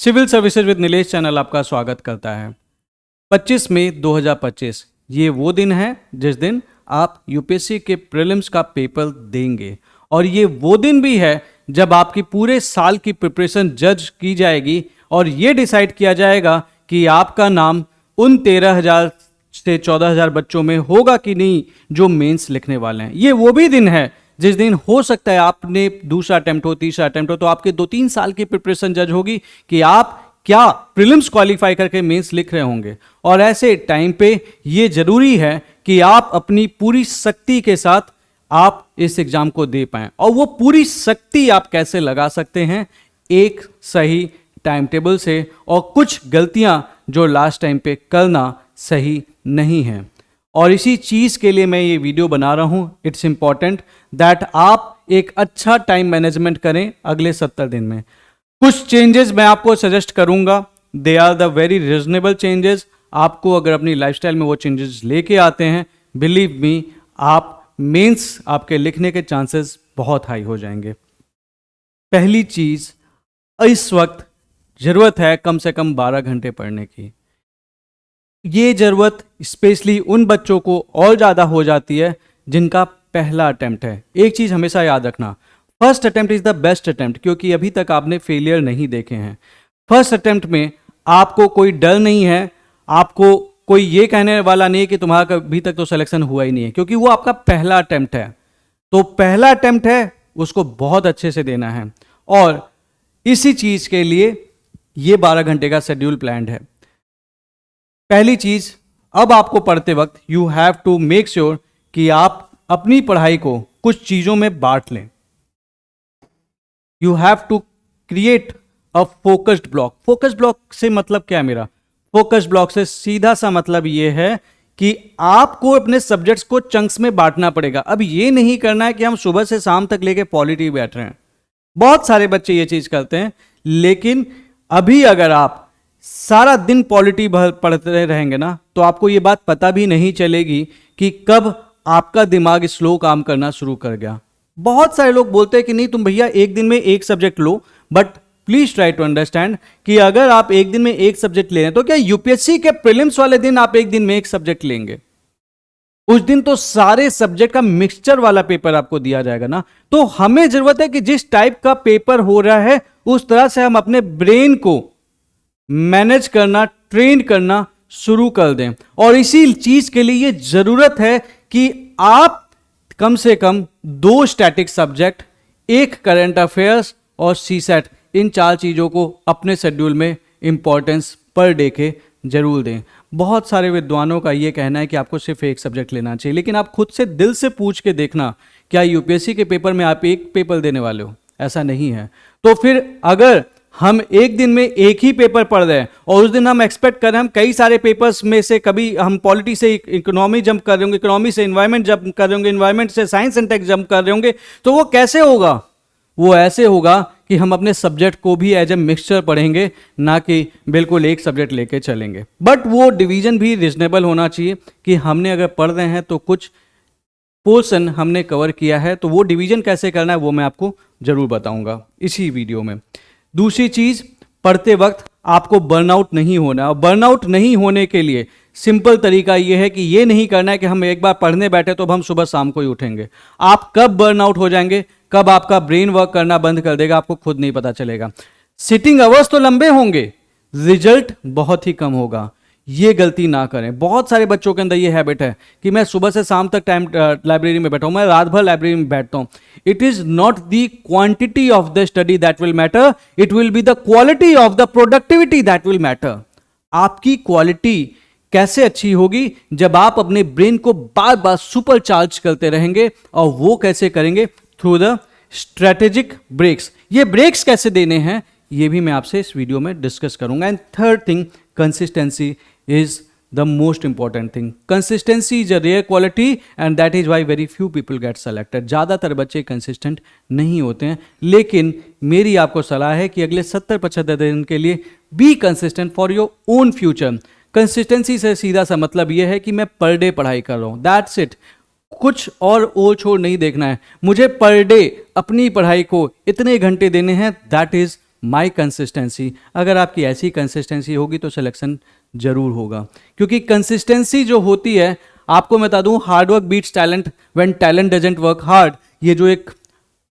Civil services with Nilesh channel आपका स्वागत करता है। 25 मई 2025 ये वो दिन है जिस दिन आप यूपीएससी के प्रीलिम्स का पेपर देंगे और ये वो दिन भी है जब आपकी पूरे साल की प्रिपरेशन जज की जाएगी और ये डिसाइड किया जाएगा कि आपका नाम उन 13,000 से 14,000 बच्चों में होगा कि नहीं जो मेंस लिखने वाले हैं। ये वो भी दिन है जिस दिन हो सकता है आपने दूसरा अटेम्प्ट हो, तीसरा अटेम्प्ट हो, तो आपके 2-3 साल की प्रिपरेशन जज होगी कि आप क्या प्रीलिम्स क्वालिफाई करके मेंस लिख रहे होंगे। और ऐसे टाइम पे ये जरूरी है कि आप अपनी पूरी शक्ति के साथ आप इस एग्जाम को दे पाएं। और वो पूरी शक्ति आप कैसे लगा सकते हैं? एक सही टाइम टेबल से और कुछ गलतियां जो लास्ट टाइम पे करना सही नहीं है। और इसी चीज़ के लिए मैं ये वीडियो बना रहा हूँ। इट्स इंपॉर्टेंट दैट आप एक अच्छा टाइम मैनेजमेंट करें अगले 70 दिन में। कुछ चेंजेस मैं आपको सजेस्ट करूँगा, they are the very reasonable changes. आपको अगर अपनी लाइफस्टाइल में वो चेंजेस लेके आते हैं, बिलीव मी, आप मेंस आपके लिखने के चांसेस बहुत हाई हो जाएंगे। पहली चीज़, इस वक्त ज़रूरत है कम से कम 12 घंटे पढ़ने की। ये ज़रूरत स्पेशली उन बच्चों को और ज़्यादा हो जाती है जिनका पहला अटेम्प्ट है। एक चीज़ हमेशा याद रखना, first attempt is the best attempt, क्योंकि अभी तक आपने फेलियर नहीं देखे हैं। फर्स्ट अटेम्प्ट में आपको कोई डर नहीं है, आपको कोई ये कहने वाला नहीं है कि तुम्हारा अभी तक तो सिलेक्शन हुआ ही नहीं है, क्योंकि वो आपका पहला अटेम्प्ट है। तो पहला अटेम्प्ट है, उसको बहुत अच्छे से देना है। और इसी चीज़ के लिए ये 12 घंटे का शेड्यूल प्लान्ड है। पहली चीज, अब आपको पढ़ते वक्त you have to make sure कि आप अपनी पढ़ाई को कुछ चीजों में बांट लें। You have to create a focused block. Focused block से मतलब क्या है मेरा? फोकस्ड ब्लॉक से सीधा सा मतलब यह है कि आपको अपने सब्जेक्ट्स को चंक्स में बांटना पड़ेगा। अब ये नहीं करना है कि हम सुबह से शाम तक लेके पॉलिटी बैठ रहे हैं। बहुत सारे बच्चे ये चीज करते हैं, लेकिन अभी अगर आप सारा दिन पॉलिटी पढ़ते रहेंगे ना, तो आपको ये बात पता भी नहीं चलेगी कि कब आपका दिमाग स्लो काम करना शुरू कर गया। बहुत सारे लोग बोलते हैं कि नहीं तुम भैया एक दिन में एक सब्जेक्ट लो, but please try to understand कि अगर आप एक दिन में एक सब्जेक्ट ले रहे हैं तो क्या यूपीएससी के प्रीलिम्स वाले दिन आप एक दिन में एक सब्जेक्ट लेंगे? उस दिन तो सारे सब्जेक्ट का मिक्सचर वाला पेपर आपको दिया जाएगा ना। तो हमें जरूरत है कि जिस टाइप का पेपर हो रहा है उस तरह से हम अपने ब्रेन को मैनेज करना, ट्रेन करना शुरू कर दें। और इसी चीज के लिए ये जरूरत है कि आप कम से कम 2 स्टैटिक सब्जेक्ट, 1 करंट अफेयर्स और सीसेट, इन 4 चीजों को अपने शेड्यूल में इंपॉर्टेंस पर डे के जरूर दें। बहुत सारे विद्वानों का ये कहना है कि आपको सिर्फ 1 सब्जेक्ट लेना चाहिए, लेकिन आप खुद से दिल से पूछ के देखना, क्या यूपीएससी के पेपर में आप एक पेपर देने वाले हो? ऐसा नहीं है। तो फिर अगर हम एक दिन में एक ही पेपर पढ़ रहे हैं और उस दिन हम एक्सपेक्ट कर रहे हैं हम कई सारे पेपर्स में से, कभी हम पॉलिटी से इकोनॉमी जंप कर रहे होंगे, इकोनॉमी से इन्वायरमेंट जंप कर रहे होंगे, इन्वायरमेंट से साइंस एंड टेक जंप कर रहे होंगे, तो वो कैसे होगा? वो ऐसे होगा कि हम अपने सब्जेक्ट को भी एज ए मिक्सचर पढ़ेंगे, ना कि बिल्कुल एक सब्जेक्ट लेके चलेंगे। बट वो डिवीजन भी रिजनेबल होना चाहिए कि हमने अगर पढ़ रहे हैं तो कुछ पोर्शन हमने कवर किया है, तो वो डिवीजन कैसे करना है वो मैं आपको जरूर बताऊंगा इसी वीडियो में। दूसरी चीज, पढ़ते वक्त आपको बर्नआउट नहीं होना। और बर्नआउट नहीं होने के लिए सिंपल तरीका यह है कि ये नहीं करना है कि हम एक बार पढ़ने बैठे तो अब हम सुबह शाम को ही उठेंगे। आप कब बर्नआउट हो जाएंगे, कब आपका ब्रेन वर्क करना बंद कर देगा, आपको खुद नहीं पता चलेगा। सिटिंग आवर्स तो लंबे होंगे, रिजल्ट बहुत ही कम होगा। ये गलती ना करें। बहुत सारे बच्चों के अंदर ये हैबिट है कि मैं सुबह से शाम तक टाइम लाइब्रेरी में बैठा हूं, मैं रात भर लाइब्रेरी में बैठता हूं। It is not the quantity of the study that will matter, it will be the quality of the productivity that will matter. आपकी क्वालिटी कैसे अच्छी होगी? जब आप अपने ब्रेन को बार बार सुपर चार्ज करते रहेंगे। और वो कैसे करेंगे? Through the strategic breaks. ये ब्रेक्स कैसे देने हैं ये भी मैं आपसे इस वीडियो में डिस्कस करूंगा। And third thing, consistency is the most important thing. Consistency is a rare quality and that is why very few people get selected. ज़्यादातर बच्चे कंसिस्टेंट नहीं होते हैं, लेकिन मेरी आपको सलाह है कि अगले 70-75 दिन के लिए be consistent for your own future. Consistency से सीधा सा मतलब यह है कि मैं पर डे पढ़ाई कर रहा हूँ, दैट्स इट। कुछ और ओर छोड़ नहीं देखना है, मुझे पर डे अपनी पढ़ाई को इतने घंटे देने हैं, दैट इज माई कंसिस्टेंसी। अगर आपकी ऐसी कंसिस्टेंसी होगी तो सिलेक्शन जरूर होगा, क्योंकि कंसिस्टेंसी जो होती है, आपको मैं बता दूं, hard work beats talent when talent doesn't work hard, ये जो एक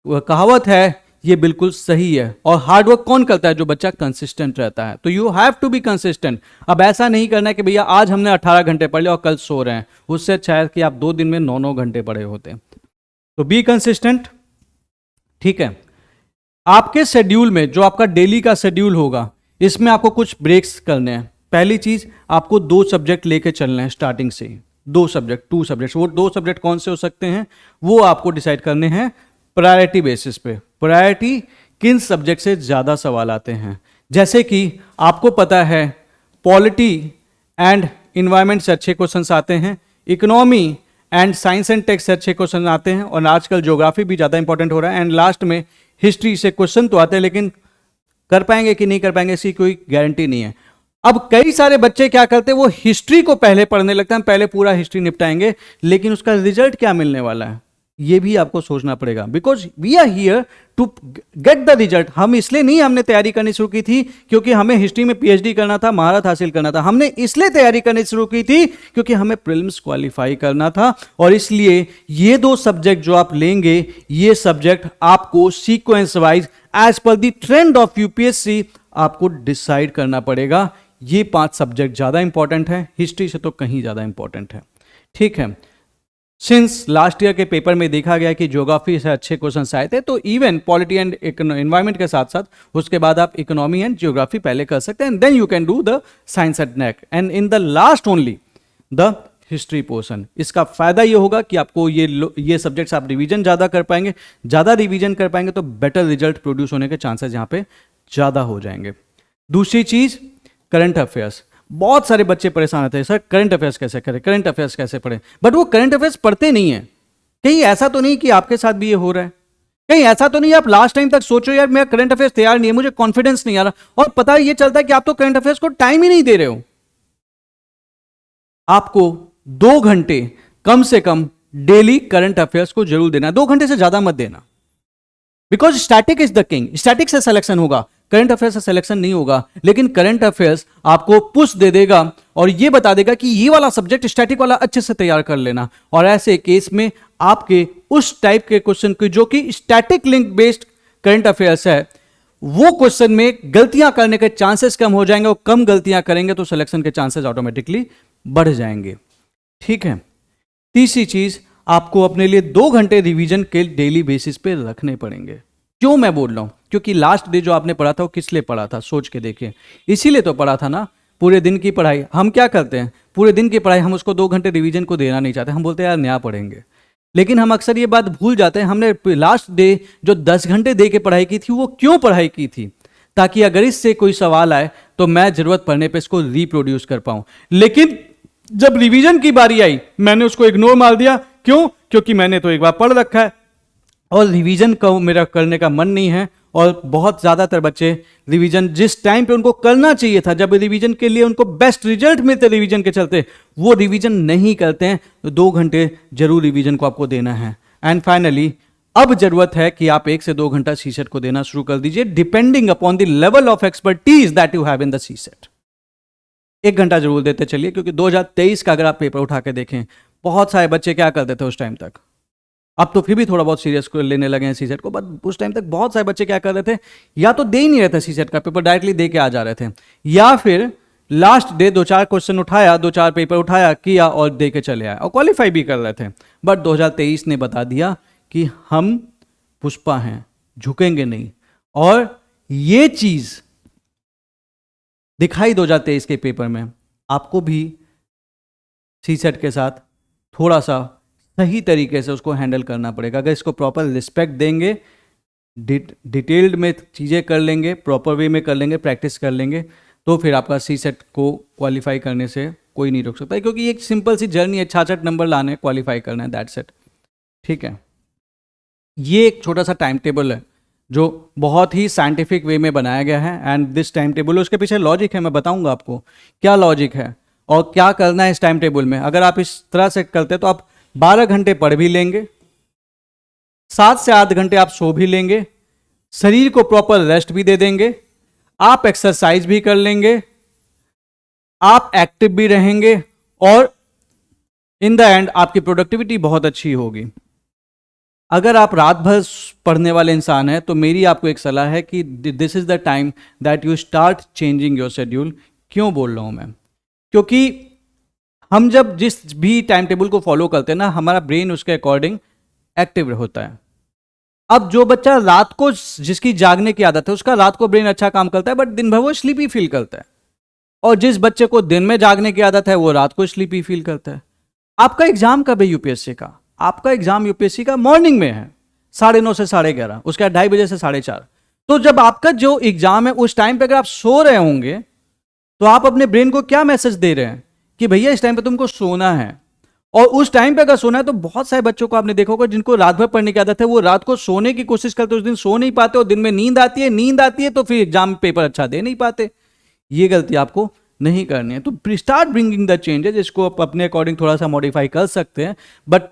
कहावत है ये बिल्कुल सही है। और हार्ड वर्क कौन करता है? जो बच्चा कंसिस्टेंट रहता है। तो you have to be consistent. अब ऐसा नहीं करना है कि भैया आज हमने 18 घंटे पढ़ लिया और कल सो रहे हैं, उससे अच्छा है कि आप 2 दिन में 9 घंटे पढ़े होते। तो बी कंसिस्टेंट, ठीक है। आपके शेड्यूल में जो आपका डेली का शेड्यूल होगा, इसमें आपको कुछ ब्रेक्स करने हैं। पहली चीज, आपको 2 सब्जेक्ट लेके चलना है स्टार्टिंग से ही। 2 सब्जेक्ट, 2 सब्जेक्ट। वो 2 सब्जेक्ट कौन से हो सकते हैं वो आपको डिसाइड करने हैं प्रायोरिटी बेसिस पे। प्रायोरिटी किन सब्जेक्ट से ज्यादा सवाल आते हैं, जैसे कि आपको पता है पॉलिटी एंड इन्वायरमेंट से अच्छे क्वेश्चंस आते हैं, economy and science and tech से अच्छे क्वेश्चन आते हैं, और आजकल ज्योग्राफी भी ज़्यादा इंपॉर्टेंट हो रहा है, एंड लास्ट में हिस्ट्री से क्वेश्चन तो आते हैं, लेकिन कर पाएंगे कि नहीं कर पाएंगे इसकी कोई गारंटी नहीं है। अब कई सारे बच्चे क्या करते हैं, वो हिस्ट्री को पहले पढ़ने लगते हैं, पहले पूरा हिस्ट्री निपटाएंगे, लेकिन उसका रिजल्ट क्या मिलने वाला है ये भी आपको सोचना पड़ेगा। Because we are here to get the result. हम इसलिए नहीं हमने तैयारी करनी शुरू की थी क्योंकि हमें हिस्ट्री में पीएचडी करना था, महारत हासिल करना था। हमने इसलिए तैयारी करनी शुरू की थी क्योंकि हमें प्रीलिम्स क्वालिफाई करना था। और इसलिए ये 2 सब्जेक्ट जो आप लेंगे, ये सब्जेक्ट आपको sequence wise as per the trend of UPSC आपको डिसाइड करना पड़ेगा। ये 5 सब्जेक्ट ज्यादा इंपॉर्टेंट है, हिस्ट्री से तो कहीं ज्यादा इंपॉर्टेंट है, ठीक है। सिंस लास्ट ईयर के पेपर में देखा गया कि ज्योग्राफी से अच्छे क्वेश्चन आए थे, तो इवन पॉलिटी एंड एनवायरमेंट के साथ साथ उसके बाद आप इकोनॉमी एंड ज्योग्राफी पहले कर सकते हैं, then you can do the science and नेक, and in the last only the history portion. इसका फायदा ये होगा कि आपको ये सब्जेक्ट्स आप रिवीजन ज्यादा कर पाएंगे, ज्यादा रिवीजन कर पाएंगे तो बेटर रिजल्ट प्रोड्यूस होने के चांसेस यहाँ पे ज्यादा हो जाएंगे। दूसरी चीज, करंट अफेयर्स। बहुत सारे बच्चे परेशान होते हैं, सर करंट अफेयर्स कैसे करें, करंट अफेयर्स कैसे पढ़ें, बट वो करंट अफेयर्स पढ़ते नहीं है। कहीं ऐसा तो नहीं कि आपके साथ भी ये हो रहा है? कहीं ऐसा तो नहीं आप लास्ट टाइम तक सोचो यार मेरा करंट अफेयर्स तैयार नहीं है, मुझे कॉन्फिडेंस नहीं आ रहा, और पता ये चलता है कि आप तो करंट अफेयर्स को टाइम ही नहीं दे रहे हो। आपको 2 घंटे कम से कम डेली करंट अफेयर्स को जरूर देना, 2 घंटे से ज्यादा मत देना, because static is the king. Static से सिलेक्शन होगा, करंट अफेयर्स से सिलेक्शन नहीं होगा। लेकिन करंट अफेयर्स आपको पुश दे देगा और ये बता देगा कि ये वाला सब्जेक्ट स्टैटिक वाला अच्छे से तैयार कर लेना, और ऐसे केस में आपके उस टाइप के क्वेश्चन की जो कि static link based current affairs है, वो क्वेश्चन में गलतियां करने के चांसेस कम हो जाएंगे, और कम गलतियां करेंगे तो सिलेक्शन के चांसेस ऑटोमेटिकली बढ़ जाएंगे, ठीक है। तीसरी चीज, आपको अपने लिए 2 घंटे रिवीजन के डेली बेसिस पे रखने पड़ेंगे। क्यों मैं बोल रहा हूं? क्योंकि लास्ट डे जो आपने पढ़ा था वो किस लिए पढ़ा था, सोच के देखिए। इसीलिए तो पढ़ा था ना, पूरे दिन की पढ़ाई। हम क्या करते हैं, पूरे दिन की पढ़ाई हम उसको 2 घंटे रिवीजन को देना नहीं चाहते, हम बोलते हैं यार नया पढ़ेंगे। लेकिन हम अक्सर ये बात भूल जाते हैं, हमने लास्ट डे जो 10 घंटे दे के पढ़ाई की थी वो क्यों पढ़ाई की थी, ताकि अगर इससे कोई सवाल आए तो मैं जरूरत पड़ने पे इसको रिप्रोड्यूस कर पाऊं। लेकिन जब रिवीजन की बारी आई मैंने उसको इग्नोर मार दिया। क्यों? क्योंकि मैंने तो एक बार पढ़ रखा है और रिवीजन का मेरा करने का मन नहीं है। और बहुत ज़्यादातर बच्चे रिवीजन जिस टाइम पे उनको करना चाहिए था, जब रिवीजन के लिए उनको बेस्ट रिजल्ट मिलते रिवीजन के चलते, वो रिवीजन नहीं करते हैं। तो 2 घंटे जरूर रिवीजन को आपको देना है। एंड फाइनली अब जरूरत है कि आप 1 से 2 घंटा सीसेट को देना शुरू कर दीजिए, depending upon the level of expertise that you have in the CSAT. 1 घंटा जरूर देते चलिए, क्योंकि 2023 का अगर आप पेपर उठा के देखें, बहुत सारे बच्चे क्या करते थे उस टाइम तक, अब तो फिर भी थोड़ा बहुत सीरियस को लेने लगे हैं सीसेट को, बट उस टाइम तक बहुत सारे बच्चे क्या कर रहे थे, या तो दे ही नहीं रहे थे सीसेट का पेपर, डायरेक्टली दे के आ जा रहे थे, या फिर लास्ट डे 2-4 क्वेश्चन उठाया, 2-4 पेपर उठाया, किया और दे के चले आए और क्वालिफाई भी कर रहे थे। बट 2023 ने बता दिया कि हम पुष्पा हैं, झुकेंगे नहीं। और ये चीज दिखाई 2023 के पेपर में। आपको भी सीसेट के साथ थोड़ा सा सही तरीके से उसको हैंडल करना पड़ेगा। अगर इसको प्रॉपर रिस्पेक्ट देंगे, डिटेल्ड में चीज़ें कर लेंगे, प्रॉपर वे में कर लेंगे, प्रैक्टिस कर लेंगे, तो फिर आपका सीसेट को क्वालिफाई करने से कोई नहीं रोक सकता है, क्योंकि एक सिंपल सी जर्नी है, 66 नंबर लाने, क्वालिफाई करना है, दैट्स इट, ठीक है। ये एक छोटा सा टाइम टेबल है जो बहुत ही साइंटिफिक वे में बनाया गया है, एंड दिस टाइम टेबल, उसके पीछे लॉजिक है, मैं बताऊंगा आपको क्या लॉजिक है और क्या करना है इस टाइम टेबल में। अगर आप इस तरह से करते तो आप 12 घंटे पढ़ भी लेंगे, 7 से 8 घंटे आप सो भी लेंगे, शरीर को प्रॉपर रेस्ट भी दे देंगे, आप एक्सरसाइज भी कर लेंगे, आप एक्टिव भी रहेंगे और इन द एंड आपकी प्रोडक्टिविटी बहुत अच्छी होगी। अगर आप रात भर पढ़ने वाले इंसान हैं तो मेरी आपको एक सलाह है कि this is the time that you start changing your schedule. क्यों बोल रहा हूं मैं? क्योंकि हम जब जिस भी टाइम टेबल को फॉलो करते हैं ना, हमारा ब्रेन उसके अकॉर्डिंग एक्टिव होता है। अब जो बच्चा रात को, जिसकी जागने की आदत है, उसका रात को ब्रेन अच्छा काम करता है बट दिन भर वो स्लीपी फील करता है। और जिस बच्चे को दिन में जागने की आदत है वो रात को स्लीपी फील करता है। आपका एग्जाम कब है यूपीएससी का? आपका एग्जाम यूपीएससी का मॉर्निंग में है, 9:30 से 11:30, उसका 2:30 बजे से 4:30। तो जब आपका जो एग्जाम है उस टाइम पे अगर आप सो रहे होंगे तो आप अपने ब्रेन को क्या मैसेज दे रहे हैं कि भैया इस टाइम पे तुमको सोना है। और उस टाइम पे अगर सोना है तो बहुत सारे बच्चों को आपने देखा होगा जिनको रात भर पढ़ने की आदत है, वो रात को सोने की कोशिश करते, उस दिन सो नहीं पाते और दिन में नींद आती है तो फिर एग्जाम पेपर अच्छा दे नहीं पाते। ये गलती आपको नहीं करनी है। तो स्टार्ट ब्रिंगिंग द चेंजेस, इसको आप अपने अकॉर्डिंग थोड़ा सा मॉडिफाई कर सकते हैं, but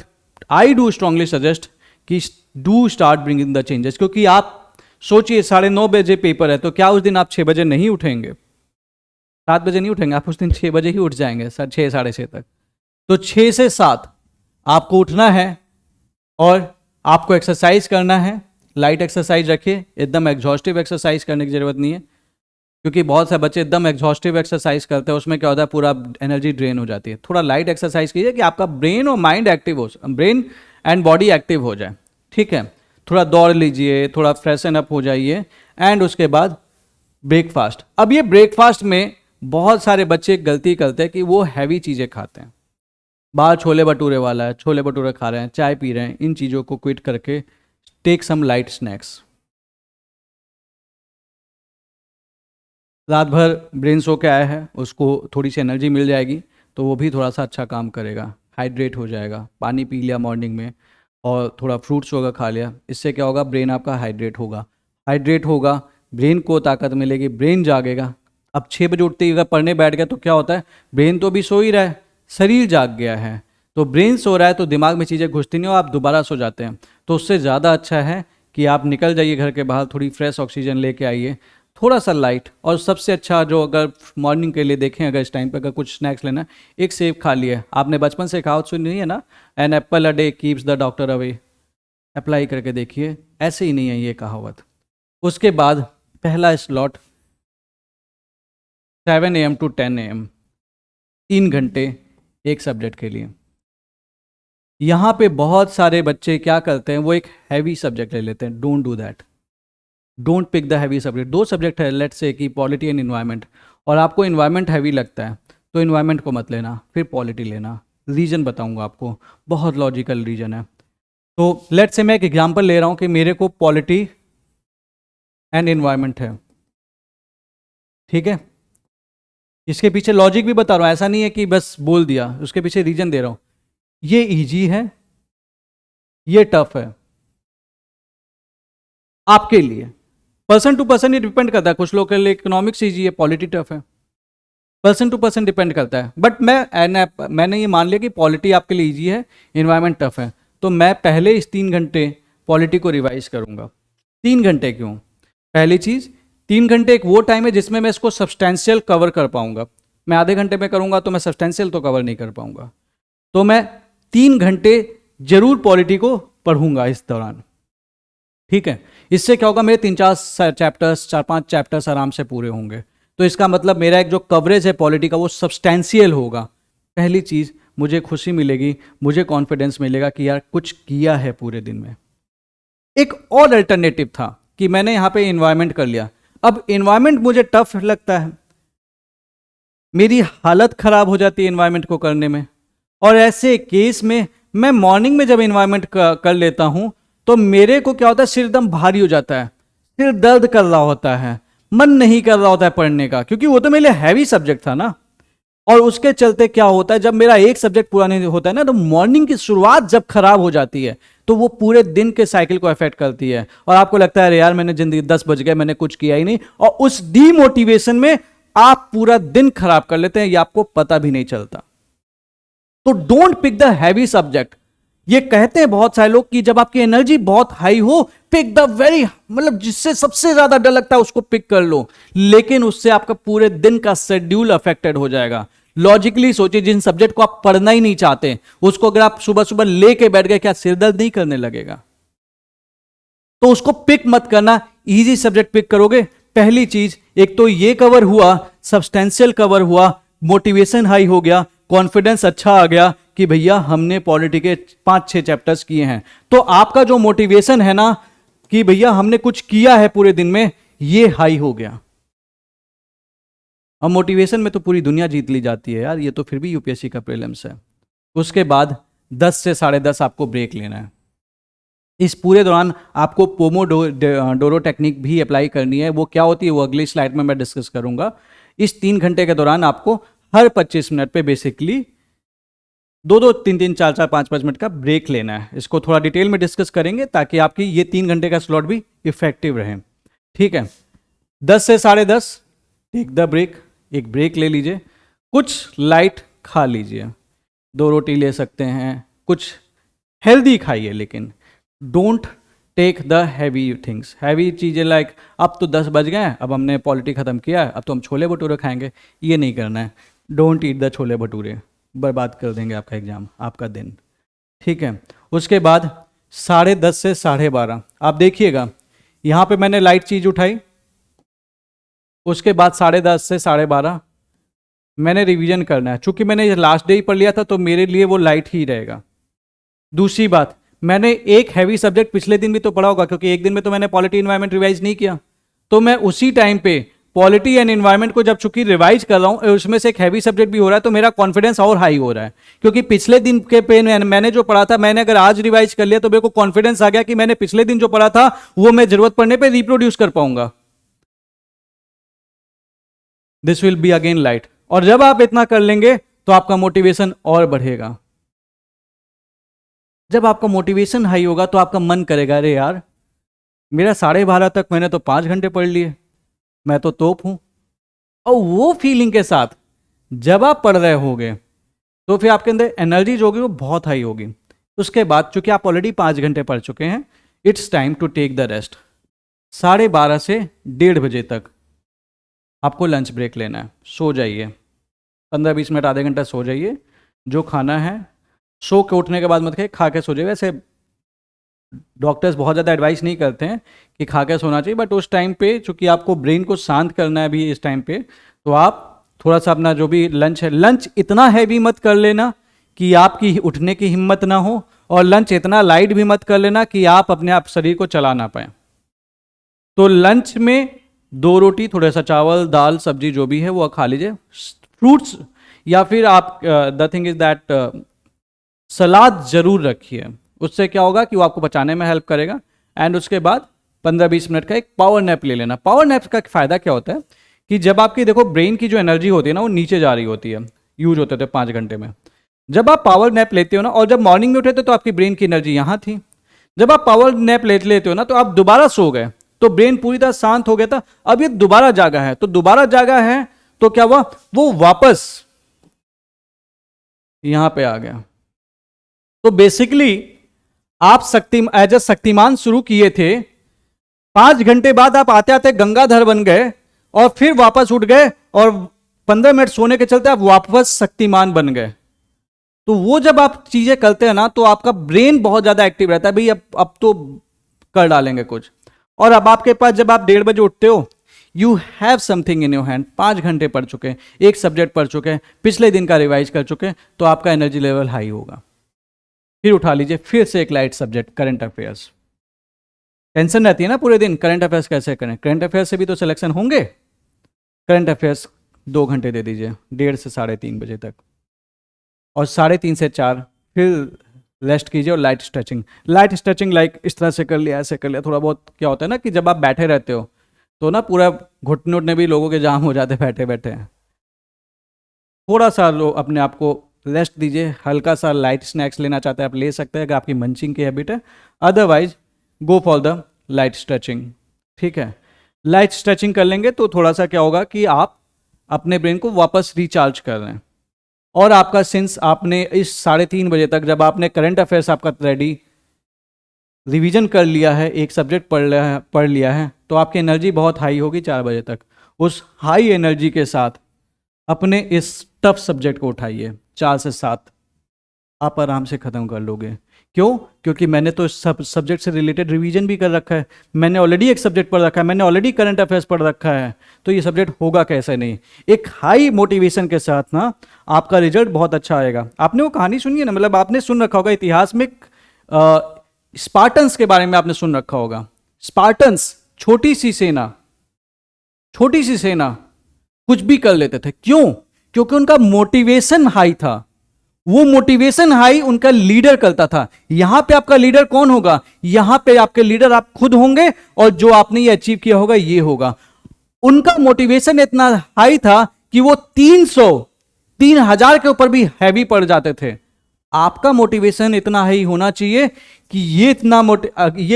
I do strongly suggest कि do start bringing the changes. क्योंकि आप सोचिए 9:30 बजे पेपर है, तो क्या उस दिन आप 6 बजे नहीं उठेंगे? 7 बजे नहीं उठेंगे, आप उस दिन 6 बजे ही उठ जाएंगे, 6 साढ़े 6 तक। तो 6 से 7 आपको उठना है और आपको एक्सरसाइज करना है। लाइट एक्सरसाइज रखिए, एकदम एग्जॉस्टिव एक्सरसाइज करने की जरूरत नहीं है, क्योंकि बहुत सारे बच्चे एकदम एग्जॉस्टिव एक्सरसाइज करते हैं, उसमें क्या होता है पूरा एनर्जी ड्रेन हो जाती है। थोड़ा लाइट एक्सरसाइज कीजिए कि आपका ब्रेन और माइंड एक्टिव हो, ब्रेन एंड बॉडी एक्टिव हो जाए, ठीक है। थोड़ा दौड़ लीजिए, थोड़ा फ्रेशन अप हो जाइए एंड उसके बाद ब्रेकफास्ट। अब ये ब्रेकफास्ट में बहुत सारे बच्चे गलती करते हैं कि वो हैवी चीज़ें खाते हैं। बाहर छोले भटूरे वाला है, छोले भटूरे खा रहे हैं, चाय पी रहे हैं, इन चीज़ों को क्विट करके टेक सम लाइट स्नैक्स। रात भर ब्रेन सो के आया है, उसको थोड़ी सी एनर्जी मिल जाएगी तो वो भी थोड़ा सा अच्छा काम करेगा, हाइड्रेट हो जाएगा। पानी पी लिया मॉर्निंग में और थोड़ा फ्रूट्स वगैरह खा लिया, इससे क्या होगा, ब्रेन आपका हाइड्रेट होगा। हाइड्रेट होगा, ब्रेन को ताकत मिलेगी, ब्रेन जागेगा। अब 6 बजे उठते ही अगर पढ़ने बैठ गया तो क्या होता है, ब्रेन तो अभी सो ही रहा है, शरीर जाग गया है। तो ब्रेन सो रहा है तो दिमाग में चीज़ें घुसती नहीं और आप दोबारा सो जाते हैं। तो उससे ज़्यादा अच्छा है कि आप निकल जाइए घर के बाहर, थोड़ी फ्रेश ऑक्सीजन लेके आइए, थोड़ा सा लाइट। और सबसे अच्छा जो अगर मॉर्निंग के लिए देखें, अगर इस टाइम पे अगर कुछ स्नैक्स लेना, एक सेब खा लिए। आपने बचपन से कहावत सुनी है ना, an apple a day keeps the doctor away. Apply करके देखिए, ऐसे ही नहीं है ये कहावत। उसके बाद पहला स्लॉट 7 AM to 10 AM, 3 घंटे एक सब्जेक्ट के लिए। यहाँ पे बहुत सारे बच्चे क्या करते हैं, वो एक हैवी सब्जेक्ट ले लेते हैं। Don't do that, don't pick the heavy subject. 2 subject है, लेट्स से कि पॉलिटी एंड इन्वायरमेंट, और आपको इन्वायरमेंट हैवी लगता है तो इन्वायरमेंट को मत लेना, फिर पॉलिटी लेना। रीज़न बताऊंगा आपको, बहुत लॉजिकल रीज़न है। तो लेट्स से मैं एक एग्जांपल ले रहा हूँ कि मेरे को पॉलिटी एंड इन्वायरमेंट है, ठीक है। इसके पीछे लॉजिक भी बता रहा हूँ, ऐसा नहीं है कि बस बोल दिया, उसके पीछे रीजन दे रहा हूँ। ये इजी है, ये टफ है आपके लिए। पर्सन टू पर्सन ये डिपेंड करता है, कुछ लोग के लिए इकोनॉमिक्स इजी है, पॉलिटी टफ है, पर्सन टू पर्सन डिपेंड करता है। बट मैंने ये मान लिया कि पॉलिटी आपके लिए इजी है, इन्वायरमेंट टफ है, तो मैं पहले इस 3 घंटे पॉलिटी को रिवाइज करूंगा। 3 घंटे क्यों? पहली चीज़, 3 घंटे एक वो टाइम है जिसमें मैं इसको सब्सटेंशियल कवर कर पाऊंगा। मैं आधे घंटे में करूंगा तो मैं सब्सटेंशियल तो कवर नहीं कर पाऊंगा। तो मैं 3 घंटे जरूर पॉलिटी को पढ़ूंगा इस दौरान, ठीक है। इससे क्या होगा, मेरे 3-4 चैप्टर्स, 4-5 चैप्टर्स आराम से पूरे होंगे। तो इसका मतलब मेरा एक जो कवरेज है पॉलिटी का वो सब्सटेंशियल होगा। पहली चीज़, मुझे खुशी मिलेगी, मुझे कॉन्फिडेंस मिलेगा कि यार कुछ किया है पूरे दिन में। एक और अल्टरनेटिव था कि मैंने यहाँ पे इन्वायरमेंट कर लिया। अब इन्वायरमेंट मुझे टफ लगता है, मेरी हालत खराब हो जाती है इन्वायरमेंट को करने में, और ऐसे केस में मैं मॉर्निंग में जब इन्वायरमेंट कर लेता हूं तो मेरे को क्या होता है, सिर एकदम भारी हो जाता है, सिर दर्द कर रहा होता है, मन नहीं कर रहा होता है पढ़ने का, क्योंकि वो तो मेरे लिए हैवी सब्जेक्ट था ना। और उसके चलते क्या होता है, जब मेरा एक सब्जेक्ट पूरा नहीं होता है ना, तो मॉर्निंग की शुरुआत जब खराब हो जाती है तो वो पूरे दिन के साइकिल को अफेक्ट करती है और आपको लगता है अरे यार मैंने जिंदगी 10 बज गए, मैंने कुछ किया ही नहीं, और उस डीमोटिवेशन में आप पूरा दिन खराब कर लेते हैं, ये आपको पता भी नहीं चलता। तो don't pick the heavy subject. ये कहते हैं बहुत सारे लोग कि जब आपकी एनर्जी बहुत हाई हो, पिक द वेरी, मतलब जिससे सबसे ज्यादा डर लगता है उसको पिक कर लो, लेकिन उससे आपका पूरे दिन का शेड्यूल अफेक्टेड हो जाएगा। लॉजिकली सोचिए, जिन सब्जेक्ट को आप पढ़ना ही नहीं चाहते उसको अगर आप सुबह सुबह लेके बैठ गए, क्या सिरदर्द नहीं करने लगेगा? तो उसको पिक मत करना, इजी सब्जेक्ट पिक करोगे। पहली चीज, एक तो ये कवर हुआ, सब्सटेंशियल कवर हुआ, मोटिवेशन हाई हो गया, कॉन्फिडेंस अच्छा आ गया कि भैया हमने पॉलिटी के 5-6 चैप्टर्स किए हैं। तो आपका जो मोटिवेशन है ना कि भैया हमने कुछ किया है पूरे दिन में, ये हाई हो गया। अब मोटिवेशन में तो पूरी दुनिया जीत ली जाती है यार, ये तो फिर भी यूपीएससी का प्रीलिम्स है। उसके बाद 10 से 10:30 आपको ब्रेक लेना है। इस पूरे दौरान आपको पोमोडोरो टेक्निक भी अप्लाई करनी है। वो क्या होती है वो अगली स्लाइड में मैं डिस्कस करूंगा। इस 3 घंटे के दौरान आपको हर 25 मिनट पे बेसिकली 2-2, 3-3, 4-4, 5-5 मिनट का ब्रेक लेना है। इसको थोड़ा डिटेल में डिस्कस करेंगे ताकि आपकी ये 3 घंटे का स्लॉट भी इफेक्टिव रहे। ठीक है, 10 से 10:30 टेक द ब्रेक, एक ब्रेक ले लीजिए, कुछ लाइट खा लीजिए, 2 रोटी ले सकते हैं, कुछ हेल्दी खाइए, लेकिन don't take the heavy things. Heavy चीज़ें लाइक अब तो 10 बज गए हैं, अब हमने पॉलिटी ख़त्म किया है, अब तो हम छोले भटूरे खाएंगे, ये नहीं करना है। Don't eat the chole bhature, बर्बाद कर देंगे आपका एग्जाम, आपका दिन। ठीक है, उसके बाद 10:30 से 12:30 आप देखिएगा, यहाँ पे मैंने लाइट चीज़ उठाई। उसके बाद 10:30 से 12:30 मैंने रिवीजन करना है। चूंकि मैंने लास्ट डे ही पढ़ लिया था तो मेरे लिए वो लाइट ही रहेगा। दूसरी बात, मैंने एक हैवी सब्जेक्ट पिछले दिन भी तो पढ़ा होगा, क्योंकि एक दिन में तो मैंने पॉलिटी एनवायरनमेंट रिवाइज नहीं किया, तो मैं उसी टाइम पे पॉलिटी एंड एनवायरनमेंट को जब चूंकि रिवाइज कर रहा हूं, उसमें से एक हैवी सब्जेक्ट भी हो रहा है, तो मेरा कॉन्फिडेंस और हाई हो रहा है। क्योंकि पिछले दिन के पे मैंने जो पढ़ा था, मैंने अगर आज रिवाइज कर लिया तो मेरे को कॉन्फिडेंस आ गया कि मैंने पिछले दिन जो पढ़ा था वो मैं जरूरत पड़ने पर रिप्रोड्यूस कर पाऊंगा। This will be again light. और जब आप इतना कर लेंगे तो आपका मोटिवेशन और बढ़ेगा। जब आपका मोटिवेशन हाई होगा तो आपका मन करेगा, अरे यार मेरा 12:30 तक मैंने तो 5 घंटे पढ़ लिए, मैं तो तोप हूं। और वो फीलिंग के साथ जब आप पढ़ रहे होगे तो फिर आपके अंदर एनर्जी जो होगी वो बहुत हाई होगी। उसके बाद चूंकि आप ऑलरेडी 5 घंटे पढ़ चुके हैं, it's time to take the rest. 12:30 से 1:30 बजे तक आपको लंच ब्रेक लेना है। सो जाइए, 15-20 मिनट, आधे घंटा सो जाइए। जो खाना है सो के उठने के बाद मत खाइए, खा के सो जाइए। वैसे डॉक्टर्स बहुत ज़्यादा एडवाइस नहीं करते हैं कि खा के सोना चाहिए, बट उस टाइम पे चूंकि आपको ब्रेन को शांत करना है भी इस टाइम पे, तो आप थोड़ा सा अपना जो भी लंच है, लंच इतना हैवी मत कर लेना कि आपकी उठने की हिम्मत ना हो, और लंच इतना लाइट भी मत कर लेना कि आप अपने आप शरीर को चला ना पाए। तो लंच में 2 रोटी, थोड़ा सा चावल, दाल, सब्जी जो भी है वो खा लीजिए। फ्रूट्स या फिर आप द थिंग इज दैट सलाद जरूर रखिए। उससे क्या होगा कि वो आपको बचाने में हेल्प करेगा। एंड उसके बाद 15-20 मिनट का एक पावर नैप ले लेना। पावर नैप का फ़ायदा क्या होता है कि जब आपकी देखो ब्रेन की जो एनर्जी होती है ना वो नीचे जा रही होती है, यूज होते थे 5 घंटे में। जब आप पावर नैप लेते हो ना, और जब मॉर्निंग में उठे थे तो आपकी ब्रेन की एनर्जी यहाँ थी, जब आप पावर नैप लेते हो ना तो आप दोबारा सो गए तो ब्रेन पूरी तरह शांत हो गया था। अब ये दोबारा जागा है, तो दोबारा जागा है तो क्या हुआ, वो वापस यहां पे आ गया। तो बेसिकली आप एज शक्तिमान शुरू किए थे, 5 घंटे बाद आप आते आते गंगाधर बन गए और फिर वापस उठ गए, और 15 मिनट सोने के चलते आप वापस शक्तिमान बन गए। तो वो जब आप चीजें करते हैं ना तो आपका ब्रेन बहुत ज्यादा एक्टिव रहता है, भाई अब तो कर डालेंगे कुछ। और अब आपके पास जब आप 1:30 बजे उठते हो, you have something in your hand. 5 घंटे पढ़ चुके हैं, एक सब्जेक्ट पढ़ चुके हैं, पिछले दिन का रिवाइज कर चुके हैं, तो आपका एनर्जी लेवल हाई होगा। फिर उठा लीजिए फिर से एक light subject, current affairs. Tension रहती है ना पूरे दिन, करंट अफेयर्स कैसे करें, करंट अफेयर्स से भी तो सिलेक्शन होंगे। करंट अफेयर्स 2 घंटे दे दीजिए, 1:30 से 3:30 बजे तक, और 3:30 से 4 फिर रेस्ट कीजिए। और लाइट स्ट्रेचिंग लाइक इस तरह से कर लिया, ऐसे कर लिया। थोड़ा बहुत क्या होता है ना कि जब आप बैठे रहते हो तो ना पूरा घुटने उठने भी लोगों के जाम हो जाते बैठे बैठे। थोड़ा सा अपने आप को रेस्ट दीजिए। हल्का सा लाइट स्नैक्स लेना चाहते हैं आप ले सकते हैं अगर आपकी मंचिंग की हैबिट है, otherwise go for the light stretching. ठीक है, लाइट स्ट्रेचिंग कर लेंगे तो थोड़ा सा क्या होगा कि आप अपने ब्रेन को वापस रिचार्ज कर रहे हैं। और आपका सिंस आपने इस 3:30 बजे तक जब आपने करंट अफेयर्स आपका रेडी रिवीजन कर लिया है, एक सब्जेक्ट पढ़ लिया है, तो आपकी एनर्जी बहुत हाई होगी 4 बजे तक। उस हाई एनर्जी के साथ अपने इस टफ सब्जेक्ट को उठाइए, 4 से 7 आप आराम से ख़त्म कर लोगे। क्यों? क्योंकि मैंने तो इस सब सब्जेक्ट से रिलेटेड रिवीजन भी कर रखा है, मैंने ऑलरेडी एक सब्जेक्ट पढ़ रखा है, मैंने ऑलरेडी करंट अफेयर्स पढ़ रखा है, तो ये सब्जेक्ट होगा कैसे नहीं। एक हाई मोटिवेशन के साथ ना आपका रिजल्ट बहुत अच्छा आएगा। आपने वो कहानी सुनी है ना, मतलब आपने सुन रखा होगा इतिहास में, स्पार्टन्स के बारे में आपने सुन रखा होगा। स्पार्टन्स छोटी सी सेना कुछ भी कर लेते थे। क्यों? क्योंकि उनका मोटिवेशन हाई था। वो मोटिवेशन हाई उनका लीडर करता था। यहां पे आपका लीडर कौन होगा? यहां पे आपके लीडर आप खुद होंगे, और जो आपने ये अचीव किया होगा ये होगा। उनका मोटिवेशन इतना हाई था कि वो 3,000 के ऊपर भी हैवी पड़ जाते थे। आपका मोटिवेशन इतना हाई होना चाहिए कि ये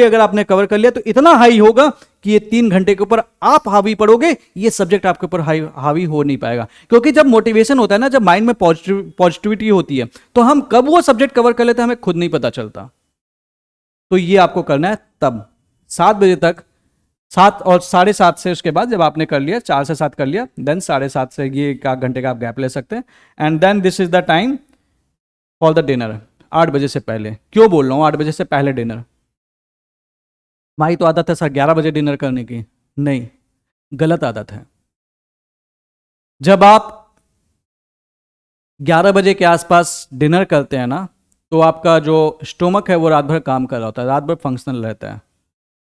अगर आपने कवर कर लिया तो इतना हाई होगा कि ये 3 घंटे के ऊपर आप हावी पड़ोगे, ये सब्जेक्ट आपके ऊपर हावी हो नहीं पाएगा। क्योंकि जब मोटिवेशन होता है ना, जब माइंड में पॉजिटिविटी होती है, तो हम कब वो सब्जेक्ट कवर कर लेते हैं हमें खुद नहीं पता चलता। तो ये आपको करना है तब 7 बजे तक, 7 और 7:30 से उसके बाद जब आपने कर लिया, 4 से 7 कर लिया, देन 7:30 से ये 1 घंटे का आप गैप ले सकते हैं। And then this is the time for the dinner. 8 बजे से पहले। क्यों बोल रहा हूं 8 बजे से पहले डिनर? भाई तो आदत है सर 11 बजे डिनर करने की। नहीं, गलत आदत है। जब आप 11 बजे के आसपास डिनर करते हैं ना, तो आपका जो स्टोमक है वो रात भर काम कर रहा होता है, रात भर फंक्शनल रहता है।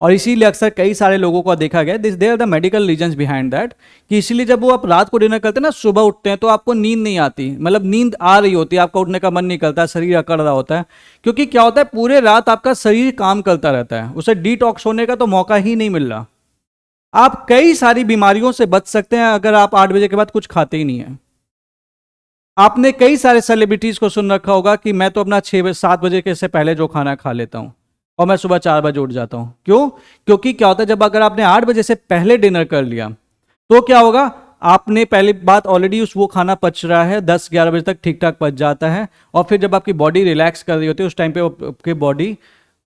और इसीलिए अक्सर कई सारे लोगों को देखा गया, these are the medical reasons behind that, कि इसीलिए जब वो आप रात को डिनर करते हैं ना, सुबह उठते हैं तो आपको नींद नहीं आती, मतलब नींद आ रही होती है, आपका उठने का मन नहीं करता, शरीर अकड़ रहा होता है। क्योंकि क्या होता है, पूरे रात आपका शरीर काम करता रहता है, उसे डिटॉक्स होने का तो मौका ही नहीं मिल रहा। आप कई सारी बीमारियों से बच सकते हैं अगर आप 8 बजे के बाद कुछ खाते ही नहीं है। आपने कई सारे सेलिब्रिटीज को सुन रखा होगा कि मैं तो अपना 6-7 बजे के से पहले जो खाना खा लेता हूं और मैं सुबह 4 बजे उठ जाता हूं। क्यों? क्योंकि क्या होता है, जब अगर आपने 8 बजे से पहले डिनर कर लिया तो क्या होगा, आपने पहली बात ऑलरेडी वो खाना पच रहा है, 10-11 बजे तक ठीक ठाक पच जाता है। और फिर जब आपकी बॉडी रिलैक्स कर रही होती है, उस टाइम पे आपकी बॉडी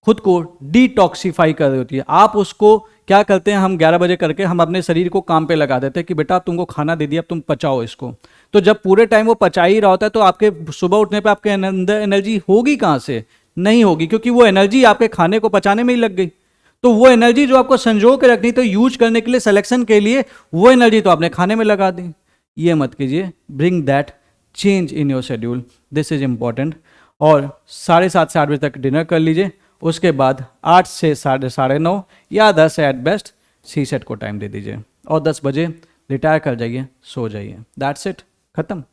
खुद को डिटॉक्सिफाई कर रही होती है। आप उसको क्या करते हैं, हम 11 बजे करके हम अपने शरीर को काम पे लगा देते हैं कि बेटा तुमको खाना दे दिया, अब तुम पचाओ इसको। तो जब पूरे टाइम वो पचा ही रहा होता है तो आपके सुबह उठने पे आपके अंदर एनर्जी होगी कहाँ से? नहीं होगी, क्योंकि वो एनर्जी आपके खाने को पचाने में ही लग गई। तो वो एनर्जी जो आपको संजो के रखनी, तो यूज करने के लिए, सिलेक्शन के लिए, वो एनर्जी तो आपने खाने में लगा दी। ये मत कीजिए। Bring that change in your schedule, this is important. और 7:30 से 8 बजे तक डिनर कर लीजिए। उसके बाद 8 से 9:30 या 10 एट बेस्ट सी सेट को टाइम दे दीजिए, और 10 बजे रिटायर कर जाइए, सो जाइए। दैट्स इट, खत्म।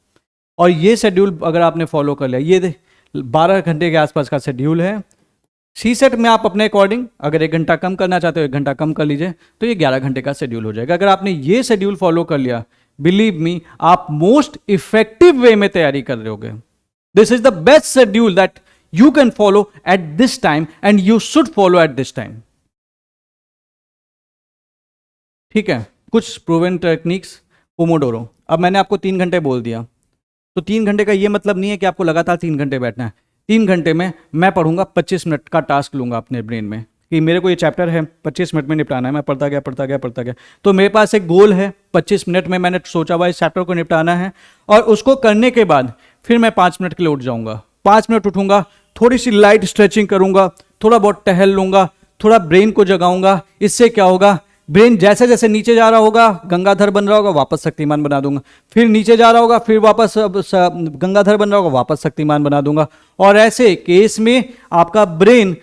और ये शेड्यूल अगर आपने फॉलो कर लिया, ये 12 घंटे के आसपास का शेड्यूल है। सी सेट में आप अपने अकॉर्डिंग अगर 1 घंटा कम करना चाहते हो 1 घंटा कम कर लीजिए, तो ये 11 घंटे का शेड्यूल हो जाएगा। अगर आपने ये शेड्यूल फॉलो कर लिया, बिलीव मी, आप मोस्ट इफेक्टिव वे में तैयारी कर रहोगे। This is the best schedule that you can follow at this time, and you should follow at this time. ठीक है, कुछ प्रूवन टेक्निक्स। पोमोडोरो, अब मैंने आपको 3 घंटे बोल दिया, तो 3 घंटे का ये मतलब नहीं है कि आपको लगातार 3 घंटे बैठना है। 3 घंटे में मैं पढ़ूंगा, 25 मिनट का टास्क लूंगा अपने ब्रेन में कि मेरे को ये चैप्टर है 25 मिनट में निपटाना है। मैं पढ़ता गया। तो मेरे पास एक गोल है, 25 मिनट में मैंने सोचा हुआ इस चैप्टर को निपटाना है। और उसको करने के बाद फिर मैं 5 मिनट के लिए उठ जाऊंगा। 5 मिनट उठूंगा, थोड़ी सी लाइट स्ट्रेचिंग करूंगा, थोड़ा बहुत टहल लूंगा, थोड़ा ब्रेन को जगाऊंगा। इससे क्या होगा, ब्रेन जैसे जैसे नीचे जा रहा होगा, गंगाधर बन रहा होगा, वापस शक्तिमान बना दूंगा। फिर नीचे जा रहा होगा, फिर वापस गंगाधर बन रहा होगा, वापस शक्तिमान बना दूंगा। और ऐसे केस में आपका ब्रेन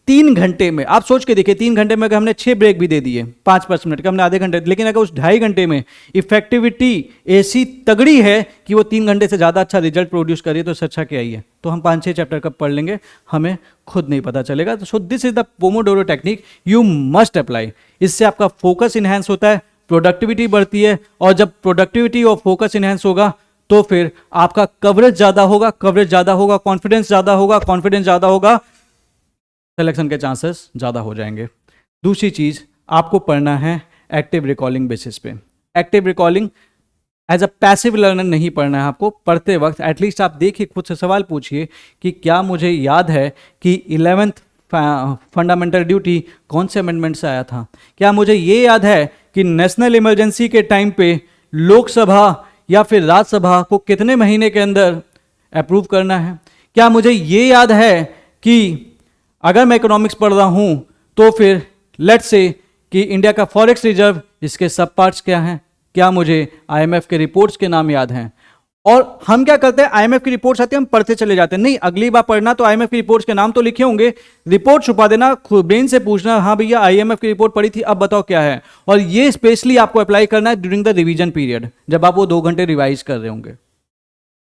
3 घंटे में, आप सोच के देखिए, 3 घंटे में अगर हमने 6 ब्रेक भी दे दिए, 5-5 मिनट का, हमने आधे घंटे, लेकिन अगर उस 2.5 घंटे में इफेक्टिविटी ऐसी तगड़ी है कि वो 3 घंटे से ज़्यादा अच्छा रिजल्ट प्रोड्यूस करिए, तो इससे अच्छा क्या ही है। तो हम 5-6 चैप्टर कब पढ़ लेंगे हमें खुद नहीं पता चलेगा। So this is the Pomodoro technique, you must apply. इससे आपका फोकस इनहेंस होता है, प्रोडक्टिविटी बढ़ती है, और जब प्रोडक्टिविटी और फोकस इनहेंस होगा तो फिर आपका कवरेज ज़्यादा होगा, कॉन्फिडेंस ज़्यादा होगा, सिलेक्शन के चांसेस ज़्यादा हो जाएंगे। दूसरी चीज़, आपको पढ़ना है एक्टिव रिकॉलिंग बेसिस पे। Active recalling as a passive learner नहीं पढ़ना है आपको। पढ़ते वक्त एटलीस्ट आप देखिए, खुद से सवाल पूछिए कि क्या मुझे याद है कि 11th फंडामेंटल ड्यूटी कौन से अमेंडमेंट से आया था। क्या मुझे ये याद है कि नेशनल इमरजेंसी के टाइम पे लोकसभा या फिर राज्यसभा को कितने महीने के अंदर अप्रूव करना है। क्या मुझे ये याद है कि अगर मैं इकोनॉमिक्स पढ़ रहा हूँ तो फिर लेट्स से कि इंडिया का फॉरेक्स रिजर्व, इसके सब पार्ट्स क्या हैं। क्या मुझे आईएमएफ के रिपोर्ट्स के नाम याद हैं। और हम क्या करते हैं, आईएमएफ की रिपोर्ट्स आती है, हम पढ़ते चले जाते हैं। नहीं, अगली बार पढ़ना तो आईएमएफ की रिपोर्ट्स के नाम तो लिखे होंगे, रिपोर्ट छुपा देना, ब्रेन से पूछना, हाँ भैया आईएमएफ की रिपोर्ट पढ़ी थी, अब बताओ क्या है। और ये स्पेशली आपको अप्लाई करना है ड्यूरिंग द रिवीजन पीरियड, जब आप वो 2 घंटे रिवाइज कर रहे होंगे।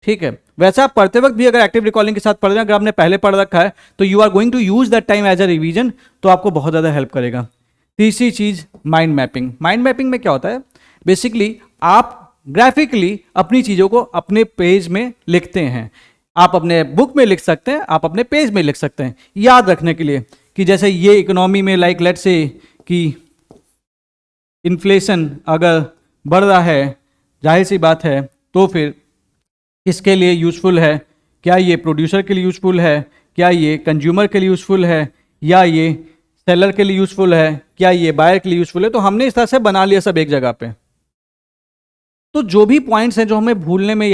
ठीक है, वैसे आप पढ़ते वक्त भी अगर एक्टिव रिकॉलिंग के साथ पढ़ रहे हैं, अगर आपने पहले पढ़ रखा है तो you are going to use that time as a revision, तो आपको बहुत ज़्यादा हेल्प करेगा। तीसरी चीज माइंड मैपिंग। माइंड मैपिंग में क्या होता है, बेसिकली आप ग्राफिकली अपनी चीज़ों को अपने पेज में लिखते हैं। आप अपने बुक में लिख सकते हैं, आप अपने पेज में लिख सकते हैं, याद रखने के लिए कि जैसे ये इकोनॉमी में लाइक लेट्स से कि इन्फ्लेशन अगर बढ़ रहा है, जाहिर सी बात है, तो फिर किसके लिए यूजफुल है। क्या ये प्रोड्यूसर के लिए यूजफुल है, क्या ये कंज्यूमर के लिए यूजफुल है, या ये सेलर के लिए यूजफुल है, क्या ये बायर के लिए यूजफुल है। तो हमने इस तरह से बना लिया सब एक जगह पे। तो जो भी पॉइंट्स हैं जो हमें भूलने में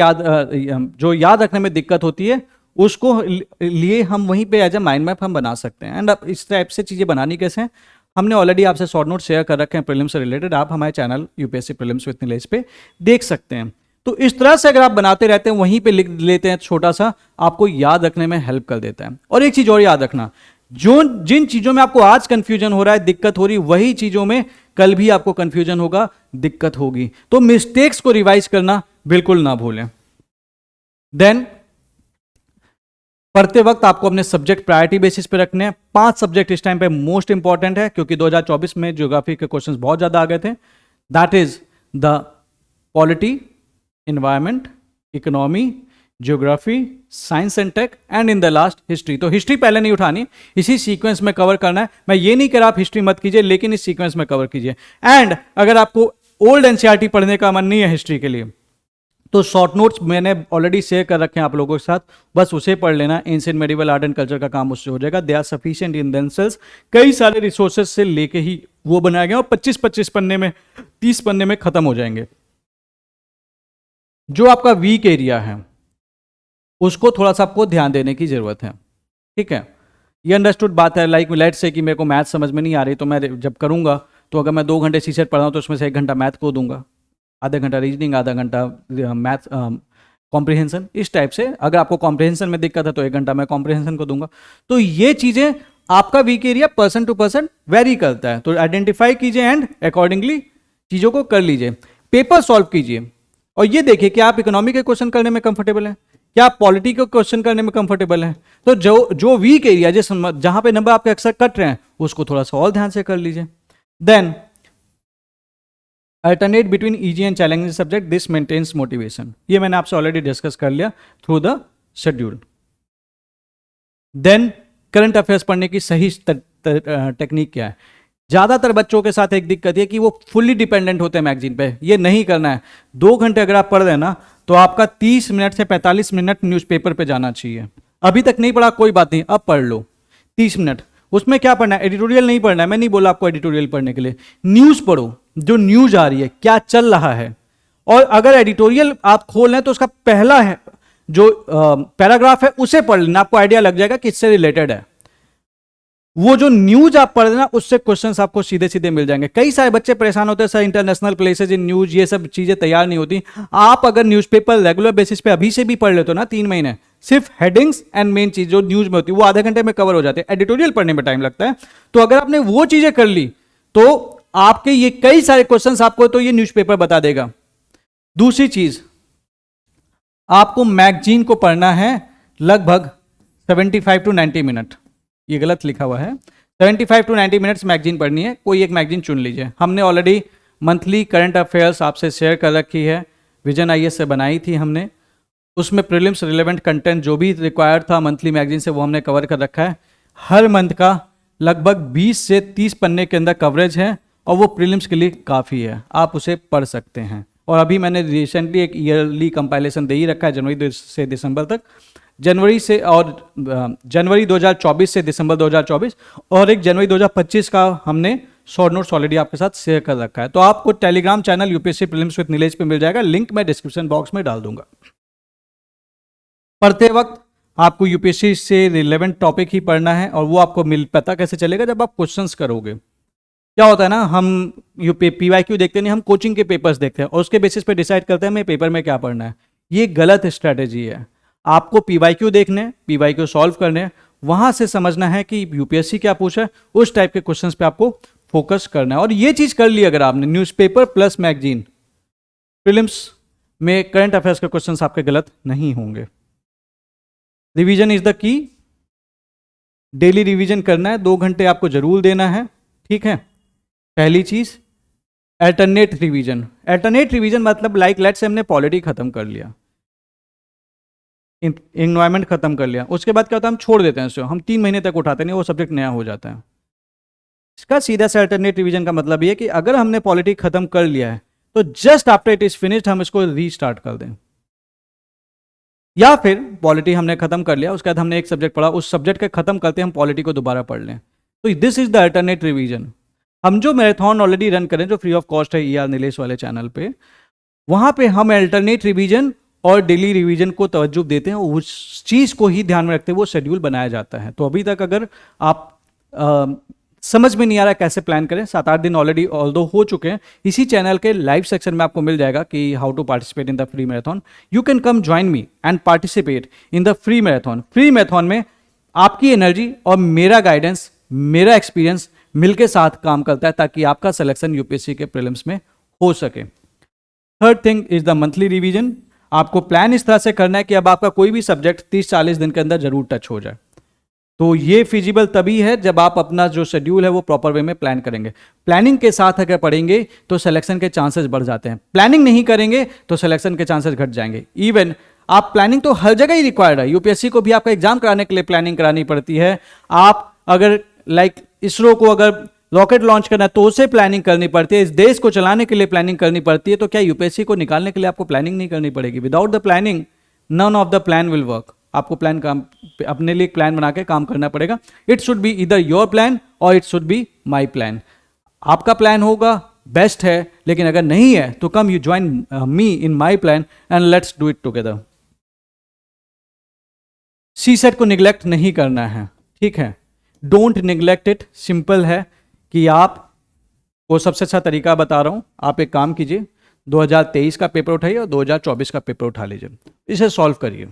जो याद रखने में दिक्कत होती है, उसको लिए हम वहीं पे एज ए माइंड मैप हम बना सकते हैं। एंड अब इस टाइप से चीज़ें बनानी कैसे हैं, हमने ऑलरेडी आपसे शॉर्ट नोट शेयर कर रखे हैं प्रीलिम्स से रिलेटेड, आप हमारे channel UPSC prelims with Nilesh पे देख सकते हैं। तो इस तरह से अगर आप बनाते रहते हैं, वहीं पे लिख लेते हैं छोटा सा, आपको याद रखने में हेल्प कर देता है। और एक चीज़ और याद रखना, जिन चीज़ों में आपको आज कंफ्यूजन हो रहा है, दिक्कत हो रही, वही चीज़ों में कल भी आपको कंफ्यूजन होगा, दिक्कत होगी। तो मिस्टेक्स को रिवाइज करना बिल्कुल ना भूलें। देन पढ़ते वक्त आपको अपने सब्जेक्ट प्रायोरिटी बेसिस पे रखने हैं। 5 सब्जेक्ट इस टाइम पे मोस्ट इंपॉर्टेंट है, क्योंकि 2024 में ज्योग्राफी के क्वेश्चंस बहुत ज़्यादा आ गए थे। That is the polity, environment, economy, geography, science and tech, and in the last history. तो हिस्ट्री पहले नहीं उठानी, इसी सीक्वेंस में कवर करना है। मैं ये नहीं कह रहा आप हिस्ट्री मत कीजिए, लेकिन इस सीक्वेंस में कवर कीजिए। एंड अगर आपको ओल्ड एनसीईआरटी पढ़ने का मन नहीं है हिस्ट्री के लिए, तो शॉर्ट नोट्स मैंने ऑलरेडी शेयर कर रखे हैं आप लोगों के साथ, बस उसे पढ़ लेना। Ancient medieval art and culture का काम उससे हो जाएगा। They are sufficient in themselves, कई सारे रिसोर्सेज से लेके ही वो बनाए गए और 25-25 पन्ने में, 30 पन्ने में खत्म हो जाएंगे। जो आपका वीक एरिया है उसको थोड़ा सा आपको ध्यान देने की जरूरत है। ठीक है, ये अंडरस्टूड बात है। लाइक लेट्स से कि मेरे को मैथ समझ में नहीं आ रही, तो मैं जब करूंगा तो अगर मैं 2 घंटे सीसेट पढ़ रहा हूँ तो उसमें से 1 घंटा मैथ को दूंगा, आधा घंटा रीजनिंग, आधा घंटा मैथ कॉम्प्रिहेंशन। इस टाइप से अगर आपको कॉम्प्रिहेंशन में दिक्कत है तो 1 घंटा मैं कॉम्प्रिहेंशन को दूंगा। तो ये चीज़ें आपका weak area person to person vary करता है, तो आइडेंटिफाई कीजिए एंड अकॉर्डिंगली चीज़ों को कर लीजिए। पेपर सॉल्व कीजिए और ये देखिए कि आप इकोनॉमी के क्वेश्चन करने में कंफर्टेबल हैं, क्या आप पॉलिटी के क्वेश्चन करने में कंफर्टेबल हैं। तो जो वीक एरिया जहां पे नंबर आपके अक्सर कट रहे हैं, उसको थोड़ा सा और ध्यान से कर लीजिए। Then alternate between easy and challenging subject, this maintains motivation. ये मैंने आपसे ऑलरेडी डिस्कस कर लिया through the schedule. Then current affairs पढ़ने की सही टेक्निक क्या है। ज़्यादातर बच्चों के साथ एक दिक्कत है कि वो फुल्ली डिपेंडेंट होते हैं मैगजीन पे। ये नहीं करना है। 2 घंटे अगर आप पढ़ रहे हैं ना, तो आपका 30 मिनट से 45 मिनट न्यूज़पेपर पे जाना चाहिए। अभी तक नहीं पढ़ा, कोई बात नहीं, अब पढ़ लो 30 मिनट। उसमें क्या पढ़ना है, एडिटोरियल नहीं पढ़ना है। मैं नहीं बोला आपको एडिटोरियल पढ़ने के लिए, न्यूज़ पढ़ो, जो न्यूज़ आ रही है, क्या चल रहा है। और अगर एडिटोरियल आप खोल लें तो उसका पहला है जो पैराग्राफ है उसे पढ़ लेना, आपको आइडिया लग जाएगा कि इससे रिलेटेड है। वो जो न्यूज आप पढ़ लेना, उससे क्वेश्चंस आपको सीधे सीधे मिल जाएंगे। कई सारे बच्चे परेशान होते हैं, sir international places in news, ये सब चीजें तैयार नहीं होती। आप अगर न्यूज़पेपर रेगुलर बेसिस पे अभी से भी पढ़ लेते हो ना 3 महीने, सिर्फ हेडिंग्स एंड मेन चीज जो न्यूज में होती है वो आधे घंटे में कवर हो जाते हैं। एडिटोरियल पढ़ने में टाइम लगता है। तो अगर आपने वो चीजें कर ली तो आपके ये कई सारे क्वेश्चंस आपको तो ये न्यूज़पेपर बता देगा। दूसरी चीज, आपको मैगजीन को पढ़ना है लगभग 75 to 90 मिनट। ये गलत लिखा हुआ है, 75 to 90 मिनट्स मैगजीन पढ़नी है। कोई एक मैगजीन चुन लीजिए। हमने ऑलरेडी मंथली करंट अफेयर्स आपसे शेयर कर रखी है, विजन आईएएस से बनाई थी हमने। उसमें प्रीलिम्स रिलेवेंट कंटेंट जो भी रिक्वायर्ड था मंथली मैगजीन से, वो हमने कवर कर रखा है। हर मंथ का लगभग 20 से 30 पन्ने के अंदर कवरेज है और वो प्रीलिम्स के लिए काफ़ी है, आप उसे पढ़ सकते हैं। और अभी मैंने रिसेंटली एक ईयरली कंपाइलेशन दे ही रखा है जनवरी से दिसंबर तक, जनवरी 2024 से दिसंबर 2024, और एक जनवरी 2025 का हमने शॉर्ट नोट्स ऑलरेडी आपके साथ शेयर कर रखा है। तो आपको Telegram channel UPSC prelims with Nilesh पे मिल जाएगा, लिंक मैं डिस्क्रिप्शन बॉक्स में डाल दूंगा। पढ़ते वक्त आपको यूपीएससी से रिलेवेंट टॉपिक ही पढ़ना है, और वो आपको पता कैसे चलेगा, जब आप क्वेश्चंस करोगे। क्या होता है ना, हम पीवाईक्यू देखते नहीं, हम कोचिंग के पेपर्स देखते हैं और उसके बेसिस पे डिसाइड करते हैं हमें पेपर में क्या पढ़ना है। ये गलत स्ट्रेटेजी है। आपको पीवाईक्यू देखने, पीवाईक्यू सॉल्व करने, वहां से समझना है कि यूपीएससी क्या पूछा है, उस टाइप के क्वेश्चंस पे आपको फोकस करना है। और ये चीज कर ली अगर आपने, न्यूज़पेपर प्लस मैगजीन, प्रीलिम्स में करंट अफेयर्स के क्वेश्चंस आपके गलत नहीं होंगे। Revision is the key, daily revision करना है, 2 घंटे आपको जरूर देना है, ठीक है। पहली चीज अल्टरनेट रिवीजन। अल्टरनेट रिवीजन मतलब लाइक लेट्स से हमने पॉलिटी खत्म कर लिया, एनवायरमेंट खत्म कर लिया, उसके बाद क्या होता है हम छोड़ देते हैं उसको, हम 3 महीने तक उठाते नहीं, वो सब्जेक्ट नया हो जाता है। इसका सीधा सा अल्टरनेट रिवीजन का मतलब ये है कि अगर हमने पॉलिटी खत्म कर लिया है तो just after it is finished हम इसको रीस्टार्ट कर दें, या फिर पॉलिटी हमने खत्म कर लिया, उसके बाद हमने एक सब्जेक्ट पढ़ा, उस सब्जेक्ट के खत्म करते हम पॉलिटी को दोबारा पढ़ लें। तो this is the alternate revision. हम जो मैराथन ऑलरेडी रन करें, जो फ्री ऑफ कॉस्ट है ER नीलेश वाले चैनल पे, वहां पे हम अल्टरनेट रिवीजन और डेली रिवीजन को तवज्जो देते हैं, उस चीज को ही ध्यान में रखते हुए वो शेड्यूल बनाया जाता है। तो अभी तक अगर आप समझ में नहीं आ रहा है कैसे प्लान करें, 7-8 दिन ऑलरेडी ऑल्दो हो चुके हैं, इसी चैनल के लाइव सेक्शन में आपको मिल जाएगा कि how to participate in the free marathon. You can come join me and participate in the free marathon. Free marathon में आपकी एनर्जी और मेरा गाइडेंस, मेरा एक्सपीरियंस मिलके साथ काम करता है ताकि आपका सिलेक्शन यूपीएससी के प्रीलिम्स में हो सके। Third thing is the monthly revision. आपको प्लान इस तरह से करना है कि अब आपका कोई भी सब्जेक्ट 30-40 दिन के अंदर जरूर टच हो जाए। तो ये फिजिबल तभी है जब आप अपना जो शेड्यूल है वो प्रॉपर वे में प्लान करेंगे। प्लानिंग के साथ अगर पढ़ेंगे तो सिलेक्शन के चांसेस बढ़ जाते हैं, प्लानिंग नहीं करेंगे तो सिलेक्शन के चांसेस घट जाएंगे। इवन आप प्लानिंग तो हर जगह ही रिक्वायर्ड है, यूपीएससी को भी आपका एग्जाम कराने के लिए प्लानिंग करानी पड़ती है। आप अगर इसरो को अगर रॉकेट लॉन्च करना है तो उसे प्लानिंग करनी पड़ती है, इस देश को चलाने के लिए प्लानिंग करनी पड़ती है। तो क्या यूपीएससी को निकालने के लिए आपको प्लानिंग नहीं करनी पड़ेगी? Without the planning none of the plan will work. आपको प्लान अपने लिए प्लान बना के काम करना पड़ेगा। It should be either your plan और it should be my plan. आपका प्लान होगा बेस्ट है, लेकिन अगर नहीं है तो come you join me in my plan and let's do it together. CSAT को निग्लेक्ट नहीं करना है, ठीक है, डोंट निग्लेक्ट इट। सिंपल है कि आप को सबसे अच्छा तरीका बता रहा हूं, आप एक काम कीजिए, 2023 का पेपर उठाइए और 2024 का पेपर उठा लीजिए, इसे सॉल्व करिए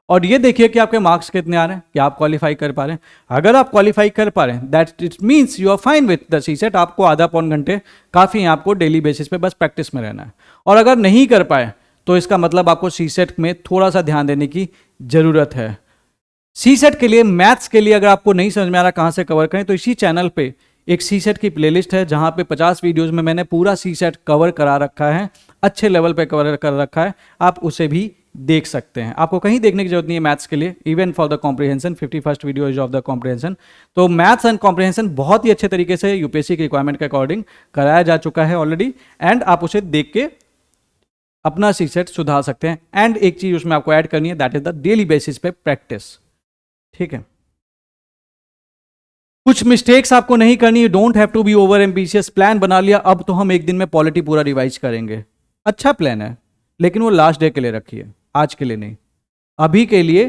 और ये देखिए कि आपके मार्क्स कितने आ रहे हैं, कि आप क्वालिफाई कर पा रहे हैं। अगर आप क्वालिफाई कर पा रहे हैं that it means you are fine with the CSAT. आपको आधा पौन घंटे काफ़ी है, आपको डेली बेसिस पे बस प्रैक्टिस में रहना है। और अगर नहीं कर पाए तो इसका मतलब आपको सीसेट में थोड़ा सा ध्यान देने की ज़रूरत है। सीसेट के लिए, मैथ्स के लिए अगर आपको नहीं समझ में आ रहा कहाँ से कवर करें, तो इसी चैनल पे एक सीसेट की प्लेलिस्ट है जहाँ पे 50 वीडियोज़ में मैंने पूरा सीसेट कवर करा रखा है, अच्छे लेवल पे कवर कर रखा है, आप उसे भी देख सकते हैं। आपको कहीं देखने की जरूरत नहीं है मैथ्स के लिए, even for the comprehension. 51st video is of the comprehension. तो मैथ्स एंड कॉम्प्रिहेंशन बहुत ही अच्छे तरीके से यूपीएससी की रिक्वायरमेंट के अकॉर्डिंग कराया जा चुका है ऑलरेडी, एंड आप उसे देख के अपना सीसेट सुधार सकते हैं। एंड एक चीज उसमें आपको ऐड करनी है, that is the daily basis पे प्रैक्टिस, ठीक है। कुछ मिस्टेक्स आपको नहीं करनी, don't have to be over ambitious. Plan बना लिया, अब तो हम एक दिन में पॉलिटी पूरा रिवाइज करेंगे, अच्छा प्लान है, लेकिन वो लास्ट डे के लिए रखिए, आज के लिए नहीं। अभी के लिए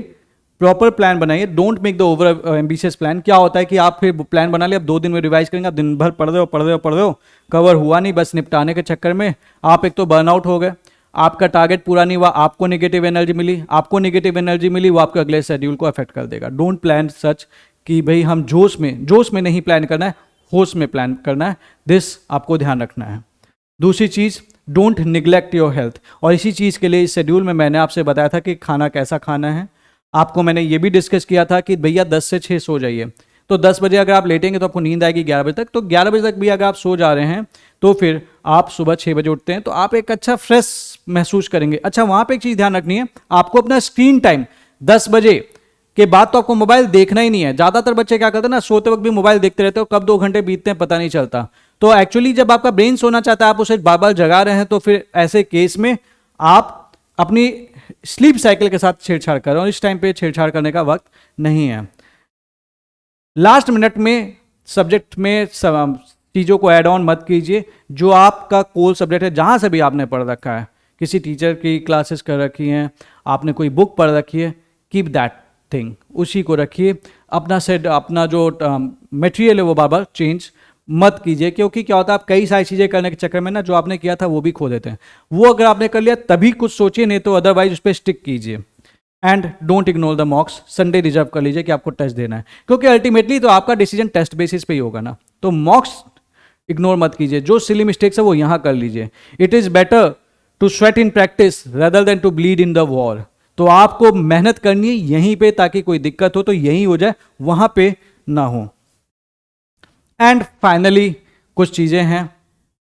प्रॉपर प्लान बनाइए, don't make the over ambitious plan. क्या होता है कि आप फिर प्लान बना लिया, अब 2 दिन में रिवाइज करेंगे, आप दिन भर पढ़ रहे हो, कवर हुआ नहीं, बस निपटाने के चक्कर में आप एक तो बर्नआउट हो गए, आपका टारगेट पूरा नहीं हुआ, आपको नेगेटिव एनर्जी मिली, वो आपके अगले शेड्यूल को अफेक्ट कर देगा। डोंट प्लान सच कि भाई हम जोश में नहीं प्लान करना है, होश में प्लान करना है। दिस आपको ध्यान रखना है। दूसरी चीज़, डोंट निग्लेक्ट योर हेल्थ। और इसी चीज़ के लिए इस शेड्यूल में मैंने आपसे बताया था कि खाना कैसा खाना है। आपको मैंने ये भी डिस्कस किया था कि भैया 10 से 6 सो जाइए। तो 10 बजे अगर आप लेटेंगे तो आपको नींद आएगी 11 बजे तक, तो 11 बजे तक भी अगर आप सो जा रहे हैं तो फिर आप सुबह 6 बजे उठते हैं तो आप एक अच्छा फ्रेश महसूस करेंगे। अच्छा, वहाँ पे एक चीज़ ध्यान रखनी है, आपको अपना स्क्रीन टाइम 10 बजे के बाद तो आपको मोबाइल देखना ही नहीं है। ज़्यादातर बच्चे क्या करते हैं ना, सोते वक्त भी मोबाइल देखते रहते हो, कब 2 घंटे बीतते हैं पता नहीं चलता। तो एक्चुअली जब आपका ब्रेन सोना चाहता है, आप उसे बार बार जगा रहे हैं, तो फिर ऐसे केस में आप अपनी स्लीप साइकिल के साथ छेड़छाड़ कर रहे हो, और इस टाइम पे छेड़छाड़ करने का वक्त नहीं है। लास्ट मिनट में सब्जेक्ट में चीज़ों को ऐड ऑन मत कीजिए। जो आपका कोर सब्जेक्ट है, जहाँ से भी आपने पढ़ रखा है, किसी टीचर की क्लासेस कर रखी हैं, आपने कोई बुक पढ़ रखी है, कीप दैट थिंग, उसी को रखिए। अपना जो मटेरियल है वो बार बार चेंज मत कीजिए, क्योंकि क्या होता है, आप कई सारी चीज़ें करने के चक्कर में ना जो आपने किया था वो भी खो देते हैं। वो अगर आपने कर लिया तभी कुछ सोचिए, नहीं तो अदरवाइज उस पर स्टिक कीजिए। And don't ignore the मॉक्स, Sunday reserve कर लीजिए कि आपको टेस्ट देना है, क्योंकि अल्टीमेटली तो आपका डिसीजन टेस्ट बेसिस पे ही होगा ना। तो मॉक्स इग्नोर मत कीजिए, जो सिली मिस्टेक्स है वो यहां कर लीजिए। It is better to sweat in practice rather than to bleed in the war. तो आपको मेहनत करनी है यहीं पे, ताकि कोई दिक्कत हो तो यहीं हो जाए, वहां पे ना हो। एंड फाइनली कुछ चीजें हैं,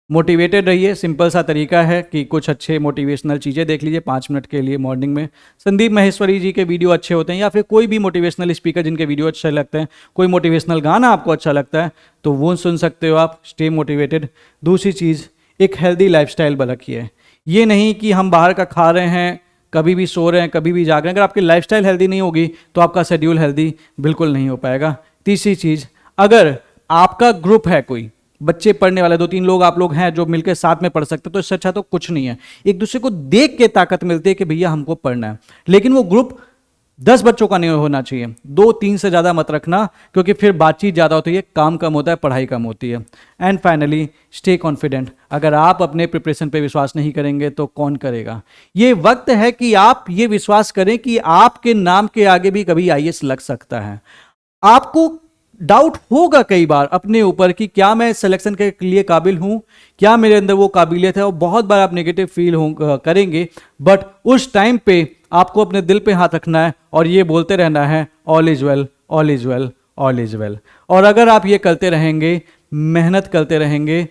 मोटिवेटेड रहिए। सिंपल सा तरीका है कि कुछ अच्छे मोटिवेशनल चीज़ें देख लीजिए 5 मिनट के लिए मॉर्निंग में। संदीप माहेश्वरी जी के वीडियो अच्छे होते हैं, या फिर कोई भी मोटिवेशनल स्पीकर जिनके वीडियो अच्छे लगते हैं, कोई मोटिवेशनल गाना आपको अच्छा लगता है तो वो सुन सकते हो आप। Stay motivated. दूसरी चीज़, एक हेल्दी लाइफस्टाइल रखिए। ये नहीं कि हम बाहर का खा रहे हैं, कभी भी सो रहे हैं, कभी भी जाग रहे हैं। अगर आपकी लाइफस्टाइल हेल्दी नहीं होगी तो आपका शेड्यूल हेल्दी बिल्कुल नहीं हो पाएगा। तीसरी चीज़, अगर आपका ग्रुप है, कोई बच्चे पढ़ने वाले 2-3 लोग आप लोग हैं जो मिलकर साथ में पढ़ सकते हैं, तो इससे अच्छा तो कुछ नहीं है। एक दूसरे को देख के ताकत मिलती है कि भैया हमको पढ़ना है, लेकिन वो ग्रुप 10 बच्चों का नहीं होना चाहिए, 2-3 से ज़्यादा मत रखना, क्योंकि फिर बातचीत ज़्यादा होती है, काम कम होता है, पढ़ाई कम होती है। And finally stay confident. अगर आप अपने प्रिपरेशन पे विश्वास नहीं करेंगे तो कौन करेगा। ये वक्त है कि आप ये विश्वास करें कि आपके नाम के आगे भी कभी IAS लग सकता है। आपको डाउट होगा कई बार अपने ऊपर कि क्या मैं सिलेक्शन के लिए काबिल हूं, क्या मेरे अंदर वो काबिलियत है, और बहुत बार आप नेगेटिव फील करेंगे। बट उस टाइम पे आपको अपने दिल पे हाथ रखना है और ये बोलते रहना है, all is well, all is well, all is well. और अगर आप ये करते रहेंगे, मेहनत करते रहेंगे,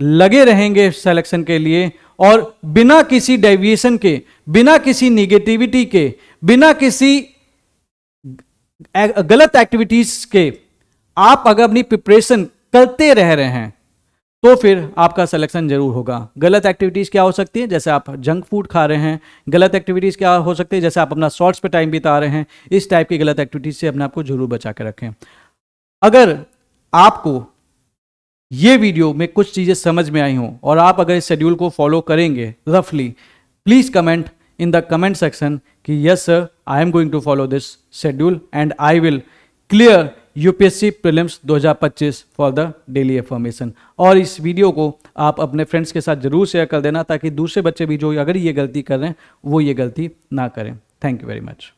लगे रहेंगे सिलेक्शन के लिए, और बिना किसी डेविएशन के, बिना किसी निगेटिविटी के, बिना किसी गलत एक्टिविटीज के आप अगर अपनी प्रिपरेशन करते रह रहे हैं तो फिर आपका सिलेक्शन जरूर होगा। गलत एक्टिविटीज़ क्या हो सकती है, जैसे आप जंक फूड खा रहे हैं। गलत एक्टिविटीज़ क्या हो सकती है, जैसे आप अपना शॉर्ट्स पे टाइम बिता रहे हैं। इस टाइप की गलत एक्टिविटीज़ से अपने आप को जरूर बचा के रखें। अगर आपको ये वीडियो में कुछ चीज़ें समझ में आई हों और आप अगर इस शेड्यूल को फॉलो करेंगे रफली, please comment in the comment section कि yes sir, I am going to follow this schedule and I will clear UPSC prelims 2025 for the daily affirmation. और इस वीडियो को आप अपने फ्रेंड्स के साथ जरूर शेयर कर देना, ताकि दूसरे बच्चे भी जो अगर ये गलती कर रहे हैं वो ये गलती ना करें। Thank you very much.